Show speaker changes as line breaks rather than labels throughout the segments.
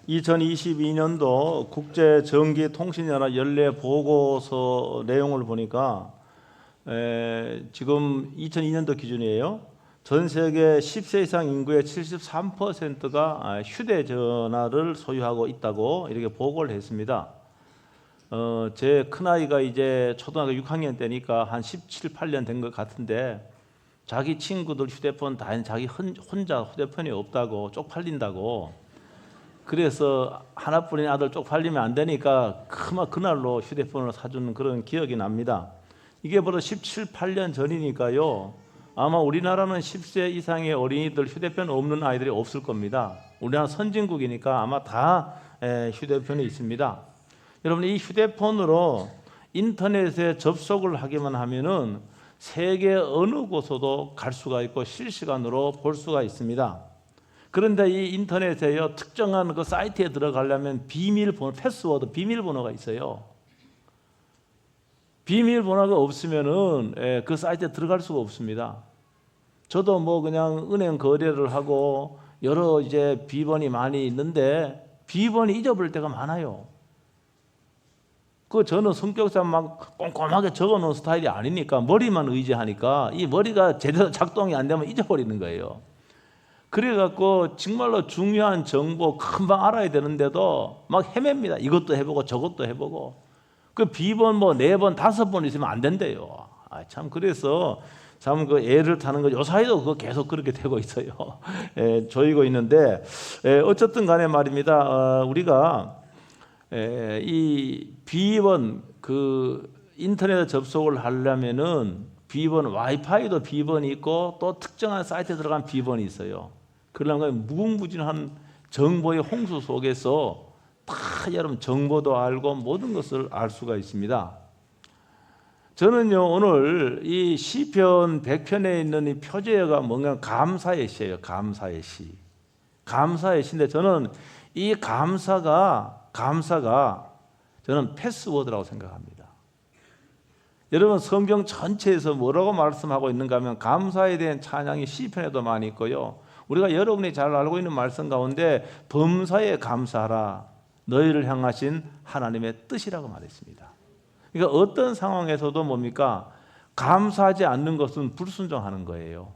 2022년도 국제전기통신연합 연례 보고서 내용을 보니까 지금 2002년도 기준이에요. 전 세계 10세 이상 인구의 73%가 휴대전화를 소유하고 있다고 이렇게 보고를 했습니다. 제 큰아이가 이제 초등학교 6학년 때니까 한 17, 8년 된 것 같은데 자기 친구들 휴대폰 다 자기 혼자 휴대폰이 없다고 쪽팔린다고, 그래서 하나뿐인 아들 쪽팔리면 안 되니까 그날로 휴대폰을 사주는 그런 기억이 납니다. 이게 벌써 17, 8년 전이니까요. 아마 우리나라는 10세 이상의 어린이들 휴대폰 없는 아이들이 없을 겁니다. 우리나라 선진국이니까 아마 다 휴대폰이 있습니다. 여러분, 이 휴대폰으로 인터넷에 접속을 하기만 하면은 세계 어느 곳에도 갈 수가 있고 실시간으로 볼 수가 있습니다. 그런데 이 인터넷에요, 특정한 그 사이트에 들어가려면 비밀번호, 패스워드, 비밀번호가 있어요. 비밀번호가 없으면은 그 사이트에 들어갈 수가 없습니다. 저도 뭐 그냥 은행 거래를 하고 여러 이제 비번이 많이 있는데 비번이 잊어버릴 때가 많아요. 저는 성격상 막 꼼꼼하게 적어놓은 스타일이 아니니까, 머리만 의지하니까 이 머리가 제대로 작동이 안 되면 잊어버리는 거예요. 그래갖고 정말로 중요한 정보 금방 알아야 되는데도 막 헤맵니다. 이것도 해보고 저것도 해보고. 그 비번 뭐 4번, 5번 있으면 안 된대요. 참, 그래서 참 그 애를 타는 거 요사이도 그거 계속 그렇게 되고 있어요. 조이고 있는데, 어쨌든 간에 말입니다. 우리가 이 비번, 그 인터넷에 접속을 하려면은 비번, 와이파이도 비번이 있고 또 특정한 사이트에 들어간 비번이 있어요. 그러려면 무궁무진한 정보의 홍수 속에서 다 여러분 정보도 알고 모든 것을 알 수가 있습니다. 저는요, 오늘 이 시편 100편에 있는 이 표제어가 뭔가 감사의 시예요. 감사의 시. 감사의 시인데 저는 이 감사가 저는 패스워드라고 생각합니다. 여러분, 성경 전체에서 뭐라고 말씀하고 있는가 하면 감사에 대한 찬양이 시편에도 많이 있고요. 우리가 여러분이 잘 알고 있는 말씀 가운데 범사에 감사하라, 너희를 향하신 하나님의 뜻이라고 말했습니다. 그러니까 어떤 상황에서도 뭡니까? 감사하지 않는 것은 불순종하는 거예요.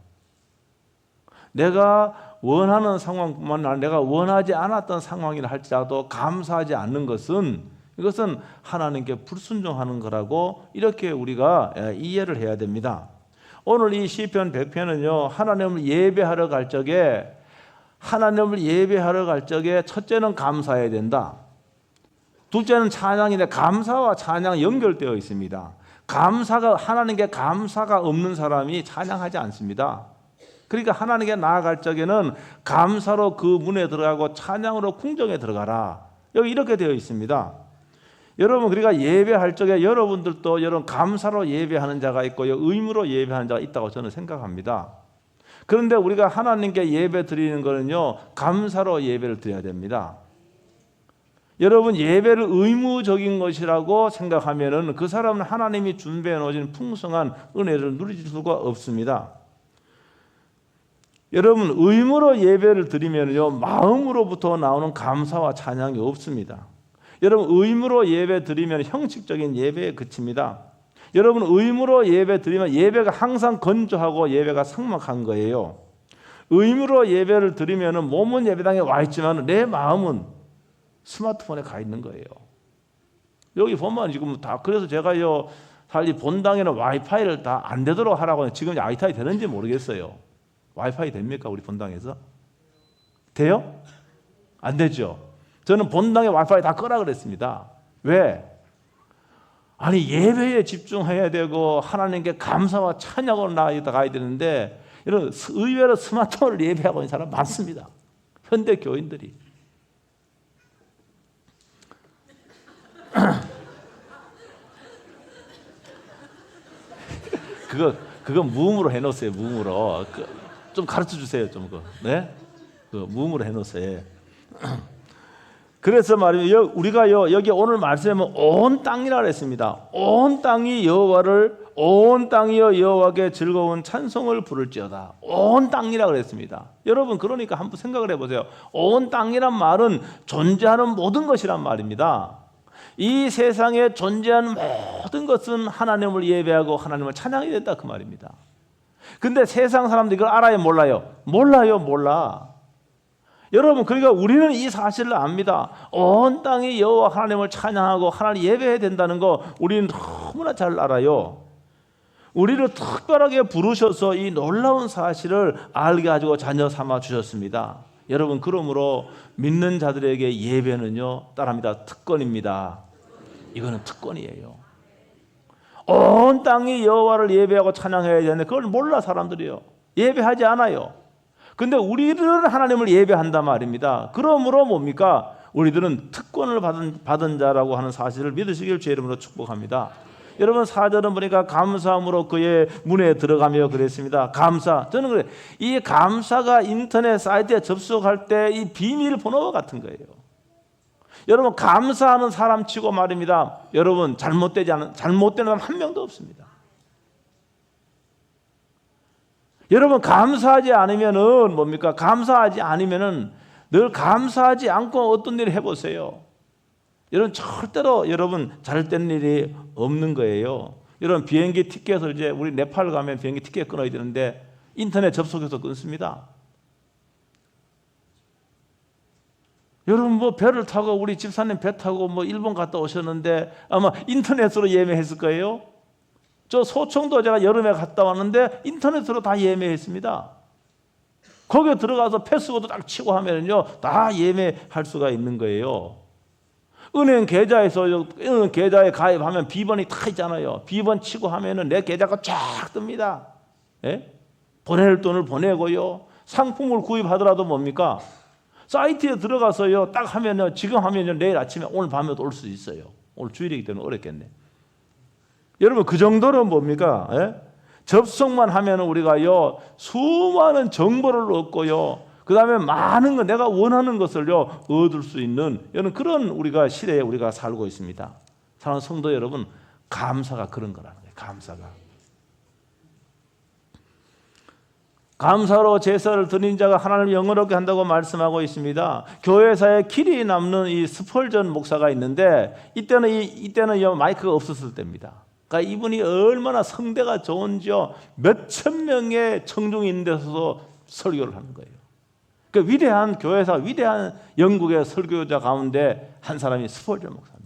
내가 원하는 상황뿐만 아니라 내가 원하지 않았던 상황이라 할지라도 감사하지 않는 것은, 이것은 하나님께 불순종하는 거라고 이렇게 우리가 이해를 해야 됩니다. 오늘 이 시편 100편은요, 하나님을 예배하러 갈 적에 첫째는 감사해야 된다. 둘째는 찬양인데 감사와 찬양 연결되어 있습니다. 하나님께 감사가 없는 사람이 찬양하지 않습니다. 그러니까 하나님께 나아갈 적에는 감사로 그 문에 들어가고 찬양으로 궁정에 들어가라. 여기 이렇게 되어 있습니다. 여러분, 그러니까 예배할 적에 여러분들도 여러분 감사로 예배하는 자가 있고요, 의무로 예배하는 자가 있다고 저는 생각합니다. 그런데 우리가 하나님께 예배 드리는 거는요, 감사로 예배를 드려야 됩니다. 여러분, 예배를 의무적인 것이라고 생각하면은 그 사람은 하나님이 준비해 놓으신 풍성한 은혜를 누릴 수가 없습니다. 여러분, 의무로 예배를 드리면요, 마음으로부터 나오는 감사와 찬양이 없습니다. 여러분, 의무로 예배 드리면 형식적인 예배에 그칩니다. 여러분, 의무로 예배 드리면 예배가 항상 건조하고 예배가 삭막한 거예요. 의무로 예배를 드리면 몸은 예배당에 와 있지만 내 마음은 스마트폰에 가 있는 거예요. 여기 보면 지금 다, 그래서 제가요, 사실 본당에는 와이파이를 다 안 되도록 하라고, 지금 와이파이 되는지 모르겠어요. 와이파이 됩니까? 우리 본당에서? 돼요? 안 되죠. 저는 본당에 와이파이 다 끄라 그랬습니다. 왜? 아니, 예배에 집중해야 되고 하나님께 감사와 찬양으로 나아가야 되는데, 이런 의외로 스마트폰을 예배하고 있는 사람 많습니다. 현대 교인들이. 그거 무음으로 해놓으세요. 무음으로. 좀 가르쳐 주세요. 좀 네? 무음으로 해놓으세요. 그래서 말이에요. 우리가요 여기 오늘 말씀에 온 땅이라 그랬습니다. 온 땅이 여호와를 온 땅이여 여호와께 즐거운 찬송을 부를지어다. 온 땅이라 그랬습니다. 여러분 그러니까 한번 생각을 해보세요. 온 땅이란 말은 존재하는 모든 것이란 말입니다. 이 세상에 존재하는 모든 것은 하나님을 예배하고 하나님을 찬양해야 된다 그 말입니다. 근데 세상 사람들이 이걸 알아요 몰라요? 몰라. 여러분 그러니까 우리는 이 사실을 압니다. 온 땅이 여호와 하나님을 찬양하고 하나님 예배해야 된다는 거 우리는 너무나 잘 알아요. 우리를 특별하게 부르셔서 이 놀라운 사실을 알게 가지고 자녀 삼아 주셨습니다. 여러분 그러므로 믿는 자들에게 예배는요 따라합니다. 특권입니다. 이거는 특권이에요. 온 땅이 여호와를 예배하고 찬양해야 되는데 그걸 몰라 사람들이요. 예배하지 않아요. 근데 우리들은 하나님을 예배한단 말입니다. 그러므로 뭡니까? 우리들은 특권을 받은 자라고 하는 사실을 믿으시길 주의 이름으로 축복합니다. 여러분 4절은 보니까 감사함으로 그의 문에 들어가며 그랬습니다. 감사. 저는 그래. 이 감사가 인터넷 사이트에 접속할 때 이 비밀번호 같은 거예요. 여러분 감사하는 사람 치고 말입니다. 여러분 잘못된 사람 한 명도 없습니다. 여러분 감사하지 않으면은 뭡니까? 감사하지 않으면은 늘 감사하지 않고 어떤 일을 해보세요. 여러분 절대로 여러분 잘된 일이 없는 거예요. 여러분 비행기 티켓을 이제 우리 네팔 가면 비행기 티켓 끊어야 되는데 인터넷 접속해서 끊습니다. 여러분 뭐 배를 타고 우리 집사님 배 타고 뭐 일본 갔다 오셨는데 아마 인터넷으로 예매했을 거예요. 저 소청도 제가 여름에 갔다 왔는데 인터넷으로 다 예매했습니다. 거기에 들어가서 패스워드 딱 치고 하면요 다 예매할 수가 있는 거예요. 은행 계좌에서 은행 계좌에 가입하면 비번이 다 있잖아요. 비번 치고 하면은 내 계좌가 쫙 뜹니다. 예? 보낼 돈을 보내고요. 상품을 구입하더라도 뭡니까? 사이트에 들어가서요 딱 하면요 지금 하면요 내일 아침에 오늘 밤에도 올 수 있어요. 오늘 주일이기 때문에 어렵겠네. 여러분 그 정도로 뭡니까? 예? 접속만 하면 우리가요 수많은 정보를 얻고요 그 다음에 많은 거 내가 원하는 것을요 얻을 수 있는 이런 그런 우리가 시대에 우리가 살고 있습니다. 사랑하는 성도 여러분 감사가 그런 거라는 거예요. 감사로 제사를 드린 자가 하나님을 영원하게 한다고 말씀하고 있습니다. 교회사에 길이 남는 이 스펄전 목사가 있는데 이때는 마이크가 없었을 때입니다. 그러니까 이분이 얼마나 성대가 좋은지요 몇천 명의 청중이 있는 데서도 설교를 하는 거예요. 그 위대한 교회사 위대한 영국의 설교자 가운데 한 사람이 스펄전 목사입니다.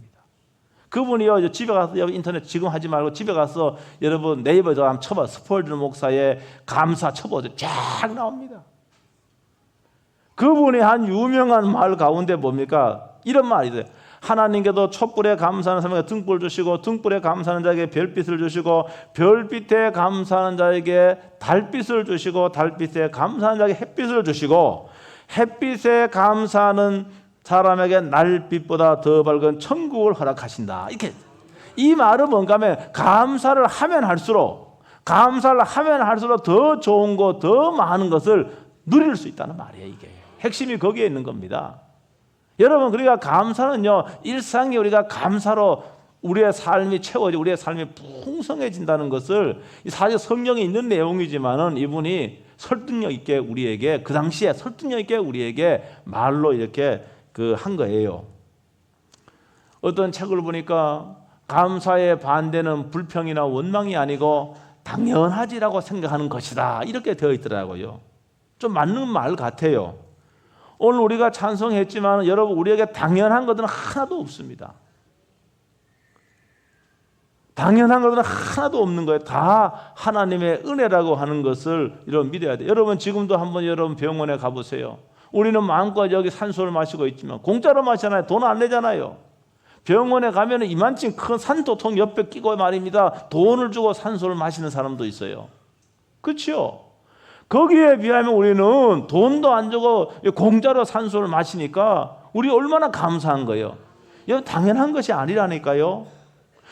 그분이요 집에 가서 인터넷 지금 하지 말고 집에 가서 여러분 네이버에 한번 쳐봐. 스펄전 목사의 감사 쳐보세요. 쫙 나옵니다. 그분이 한 유명한 말 가운데 뭡니까? 이런 말이 돼요. 하나님께도 촛불에 감사하는 사람에게 등불 주시고 등불에 감사하는 자에게 별빛을 주시고 별빛에 감사하는 자에게 달빛을 주시고 달빛에 감사하는 자에게 햇빛을 주시고 햇빛에 감사하는 사람에게 날빛보다 더 밝은 천국을 허락하신다. 이렇게 이 말은 뭔가 하면 감사를 하면 할수록 더 좋은 것, 더 많은 것을 누릴 수 있다는 말이에요. 이게 핵심이 거기에 있는 겁니다. 여러분 그러니까 감사는요 일상에 우리가 감사로 우리의 삶이 채워지고 우리의 삶이 풍성해진다는 것을 사실 성경에 있는 내용이지만은 이분이 설득력 있게 우리에게 그 당시에 설득력 있게 우리에게 말로 이렇게 한 거예요. 어떤 책을 보니까 감사의 반대는 불평이나 원망이 아니고 당연하지라고 생각하는 것이다 이렇게 되어 있더라고요. 좀 맞는 말 같아요. 오늘 우리가 찬송했지만 여러분 우리에게 당연한 것은 하나도 없습니다. 당연한 것은 하나도 없는 거예요. 다 하나님의 은혜라고 하는 것을 여러분 믿어야 돼요. 여러분 지금도 한번 여러분 병원에 가보세요. 우리는 마음껏 여기 산소를 마시고 있지만 공짜로 마시잖아요. 돈 안 내잖아요. 병원에 가면 이만큼 큰 산소통 옆에 끼고 말입니다. 돈을 주고 산소를 마시는 사람도 있어요. 그렇죠? 거기에 비하면 우리는 돈도 안 주고 공짜로 산소를 마시니까 우리 얼마나 감사한 거예요. 이건 당연한 것이 아니라니까요.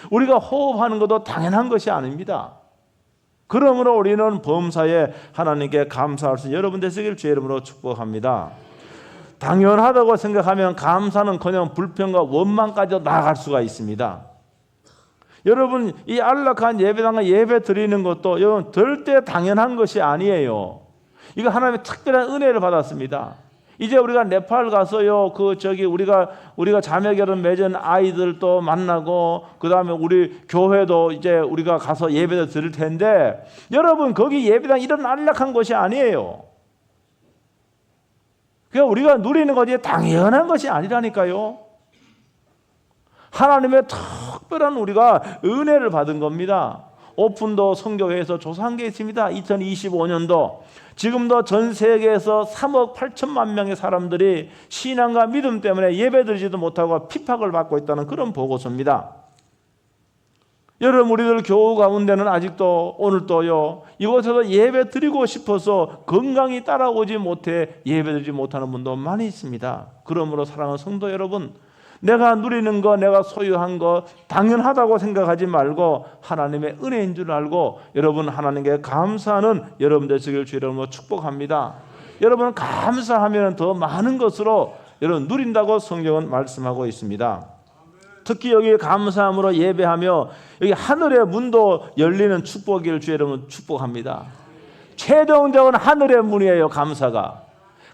우리가 호흡하는 것도 당연한 것이 아닙니다. 그러므로 우리는 범사에 하나님께 감사할 수 있는 여러분 되시길 주의 이름으로 축복합니다. 당연하다고 생각하면 감사는커녕 불평과 원망까지 나아갈 수가 있습니다. 여러분, 이 안락한 예배당에 예배 드리는 것도 여러분 절대 당연한 것이 아니에요. 이거 하나님의 특별한 은혜를 받았습니다. 이제 우리가 네팔 가서요, 우리가 자매 결혼 맺은 아이들도 만나고, 그 다음에 우리 교회도 이제 우리가 가서 예배도 드릴 텐데, 여러분, 거기 예배당 이런 안락한 것이 아니에요. 그냥 우리가 누리는 것이 당연한 것이 아니라니까요. 하나님의 특별한 우리가 은혜를 받은 겁니다. 오픈도 선교회에서 조사한 게 있습니다. 2025년도 지금도 전 세계에서 3억 8천만 명의 사람들이 신앙과 믿음 때문에 예배드리지도 못하고 핍박을 받고 있다는 그런 보고서입니다. 여러분, 우리들 교우 가운데는 아직도 오늘도요, 이곳에서 예배 드리고 싶어서 건강이 따라오지 못해 예배 드리지 못하는 분도 많이 있습니다. 그러므로 사랑하는 성도 여러분, 내가 누리는 거, 내가 소유한 거 당연하다고 생각하지 말고 하나님의 은혜인 줄 알고 여러분 하나님께 감사하는 여러분 되시길 주 이름으로 축복합니다. 여러분 감사하면 더 많은 것으로 여러분 누린다고 성경은 말씀하고 있습니다. 특히 여기 감사함으로 예배하며 여기 하늘의 문도 열리는 축복을 주 여러분 축복합니다. 최종적인 하늘의 문이에요. 감사가.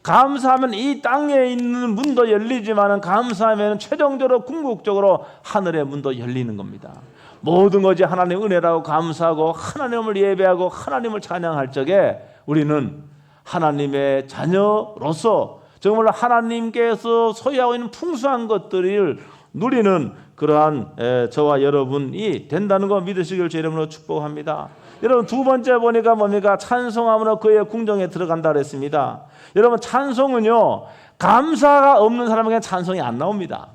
감사하면 이 땅에 있는 문도 열리지만 감사하면 최종적으로 궁극적으로 하늘의 문도 열리는 겁니다. 모든 것이 하나님의 은혜라고 감사하고 하나님을 예배하고 하나님을 찬양할 적에 우리는 하나님의 자녀로서 정말 하나님께서 소유하고 있는 풍성한 것들을 누리는 그러한 저와 여러분이 된다는 거 믿으시길 주 이름으로 축복합니다. 여러분 두 번째 보니까 뭡니까? 찬송함으로 그의 궁정에 들어간다 그랬습니다. 여러분 찬송은요, 감사가 없는 사람에게 찬송이 안 나옵니다.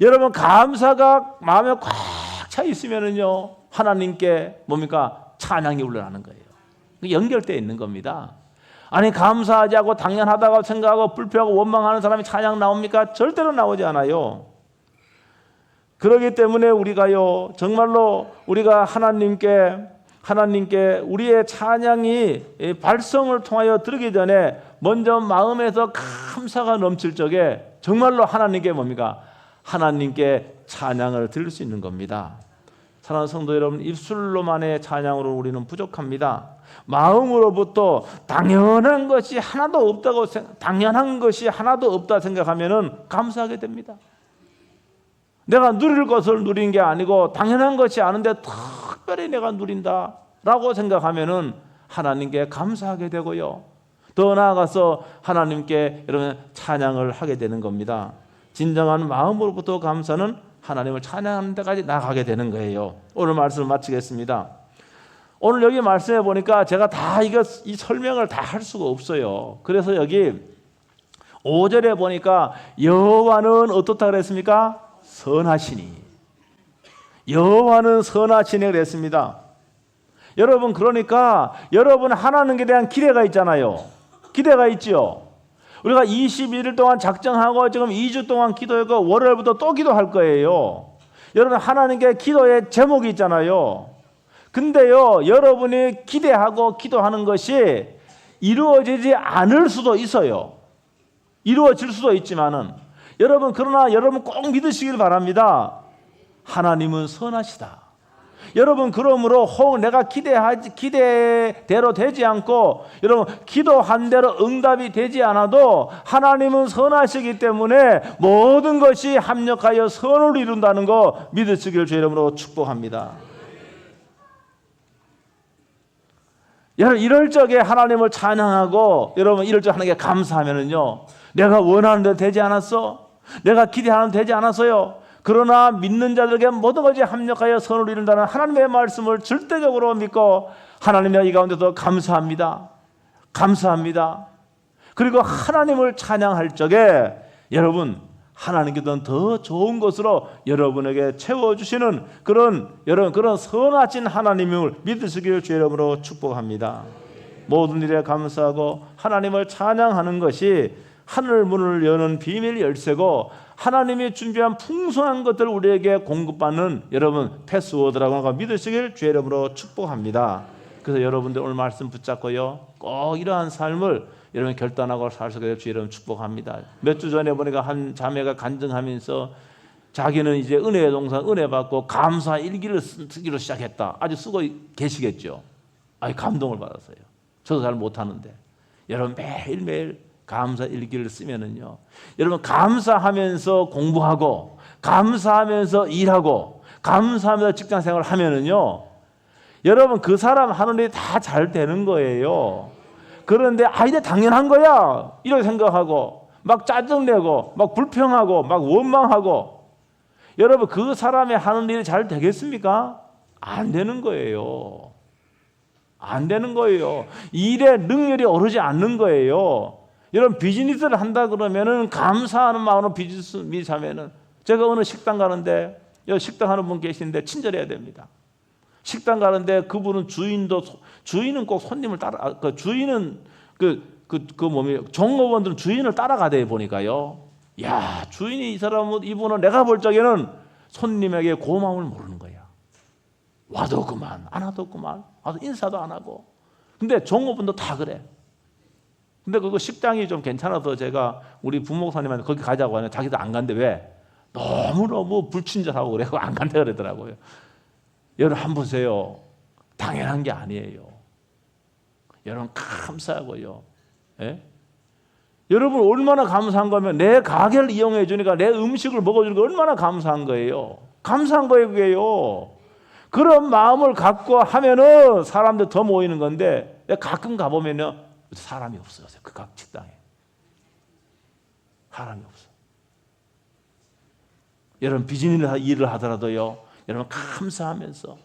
여러분 감사가 마음에 꽉 차 있으면은요, 하나님께 뭡니까? 찬양이 올라가는 거예요. 연결되어 있는 겁니다. 아니 감사하지 않고 당연하다고 생각하고 불평하고 원망하는 사람이 찬양 나옵니까? 절대로 나오지 않아요. 그렇기 때문에 우리가요, 정말로 우리가 하나님께 우리의 찬양이 발성을 통하여 들기 전에 먼저 마음에서 감사가 넘칠 적에 정말로 하나님께 뭡니까? 하나님께 찬양을 드릴 수 있는 겁니다. 사랑하는 성도 여러분, 입술로만의 찬양으로 우리는 부족합니다. 마음으로부터 당연한 것이 하나도 없다 생각하면은 감사하게 됩니다. 내가 누릴 것을 누린 게 아니고 당연한 것이 아닌데 특별히 내가 누린다라고 생각하면은 하나님께 감사하게 되고요. 더 나아가서 하나님께 여러분 찬양을 하게 되는 겁니다. 진정한 마음으로부터 감사는 하나님을 찬양하는 데까지 나가게 되는 거예요. 오늘 말씀을 마치겠습니다. 오늘 여기 말씀해 보니까 제가 이 설명을 다 할 수가 없어요. 그래서 여기 5절에 보니까 여호와는 어떻다 그랬습니까? 선하시니. 여호와는 선하시니 그랬습니다. 여러분 그러니까 여러분 하나님께 대한 기대가 있잖아요. 기대가 있죠. 우리가 21일 동안 작정하고 지금 2주 동안 기도하고 월요일부터 또 기도할 거예요. 여러분 하나님께 기도의 제목이 있잖아요. 근데요, 여러분이 기대하고 기도하는 것이 이루어지지 않을 수도 있어요. 이루어질 수도 있지만은 그러나 여러분 꼭 믿으시길 바랍니다. 하나님은 선하시다. 여러분 그러므로 혹 내가 기대대로 되지 않고 여러분 기도한 대로 응답이 되지 않아도 하나님은 선하시기 때문에 모든 것이 합력하여 선을 이룬다는 거 믿으시길 주 이름으로 축복합니다. 여러분 이럴 적에 하나님을 찬양하고 여러분 이럴 적에 하나님께 감사하면은요, 내가 원하는 대로 되지 않았어? 내가 기대하는 대로 되지 않았어요? 그러나 믿는 자들에게 모든 것이 합력하여 선을 이룬다는 하나님의 말씀을 절대적으로 믿고 하나님의 이 가운데서 감사합니다. 감사합니다. 그리고 하나님을 찬양할 적에 여러분 하나님께서는 더 좋은 것으로 여러분에게 채워주시는 그런 선하신 하나님을 믿으시기를 주의 이름으로 축복합니다. 모든 일에 감사하고 하나님을 찬양하는 것이 하늘 문을 여는 비밀 열쇠고 하나님이 준비한 풍성한 것들을 우리에게 공급받는 여러분 패스워드라고 믿으시길 주의 이름으로 축복합니다. 그래서 여러분들 오늘 말씀 붙잡고요, 꼭 이러한 삶을 여러분 결단하고 살 수 있게 될 주 여러분 축복합니다. 몇 주 전에 보니까 한 자매가 간증하면서 자기는 이제 은혜의 동산 은혜 받고 감사 일기를 쓰기로 시작했다. 아주 쓰고 계시겠죠. 아주 감동을 받았어요. 저도 잘 못하는데 여러분 매일매일 감사 일기를 쓰면은요, 여러분 감사하면서 공부하고 감사하면서 일하고 감사하면서 직장 생활을 하면은요, 여러분 그 사람 하는 일이 다 잘 되는 거예요. 그런데 이게 당연한 거야 이렇게 생각하고 막 짜증내고 막 불평하고 막 원망하고, 여러분 그 사람의 하는 일이 잘 되겠습니까? 안 되는 거예요. 안 되는 거예요. 일에 능률이 오르지 않는 거예요. 여러분 비즈니스를 한다 그러면은 감사하는 마음으로 비즈니스 하면은, 제가 어느 식당 가는데 여기 식당 하는 분 계신데 친절해야 됩니다. 식당 가는데 그분은 주인은 꼭 손님을 따라, 주인은 종업원들은 주인을 따라가대 보니까요. 야, 주인이 이분은 내가 볼 적에는 손님에게 고마움을 모르는 거야. 와도 그만, 안 와도 그만, 와도 인사도 안 하고. 근데 종업원도 다 그래. 근데 그거 식당이 좀 괜찮아서 제가 우리 부목사님한테 거기 가자고 하는데 자기도 안 간대. 왜? 너무너무 불친절하고 그래. 안 간다 그러더라고요. 여러분 한번 보세요. 당연한 게 아니에요. 여러분 감사하고요. 예? 여러분 얼마나 감사한 거면 내 가게를 이용해 주니까 내 음식을 먹어주는 거 얼마나 감사한 거예요. 감사한 거예요 그게요. 그런 마음을 갖고 하면은 사람들 더 모이는 건데, 가끔 가보면요 사람이 없어요. 그 각 식당에 사람이 없어. 여러분 비즈니스 일을 하더라도요, 여러분 감사하면서,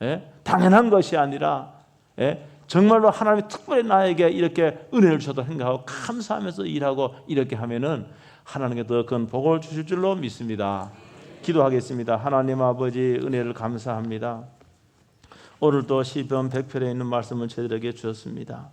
예? 당연한 것이 아니라, 예? 정말로 하나님이 특별히 나에게 이렇게 은혜를 주셔도 생각하고 감사하면서 일하고 이렇게 하면은 하나님께 더 큰 복을 주실 줄로 믿습니다. 기도하겠습니다. 하나님 아버지 은혜를 감사합니다. 오늘도 시편 100편에 있는 말씀을 저희들에게 주셨습니다.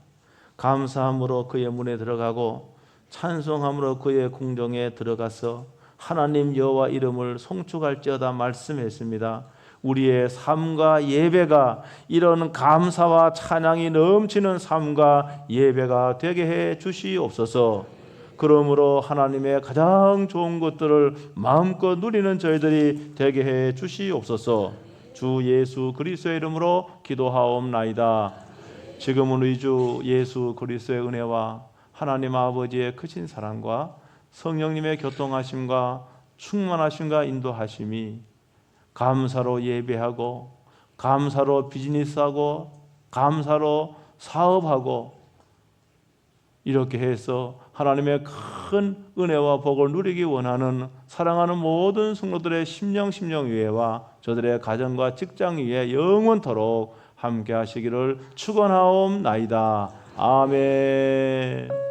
감사함으로 그의 문에 들어가고 찬송함으로 그의 궁정에 들어가서 하나님 여호와 이름을 송축할지어다 말씀했습니다. 우리의 삶과 예배가 이런 감사와 찬양이 넘치는 삶과 예배가 되게 해 주시옵소서. 그러므로 하나님의 가장 좋은 것들을 마음껏 누리는 저희들이 되게 해 주시옵소서. 주 예수 그리스도의 이름으로 기도하옵나이다. 지금은 우리 주 예수 그리스도의 은혜와 하나님 아버지의 크신 사랑과 성령님의 교통하심과 충만하심과 인도하심이 감사로 예배하고 감사로 비즈니스하고 감사로 사업하고 이렇게 해서 하나님의 큰 은혜와 복을 누리기 원하는 사랑하는 모든 성도들의 심령 위에와 저들의 가정과 직장 위에 영원토록 함께 하시기를 축원하옵나이다. 아멘.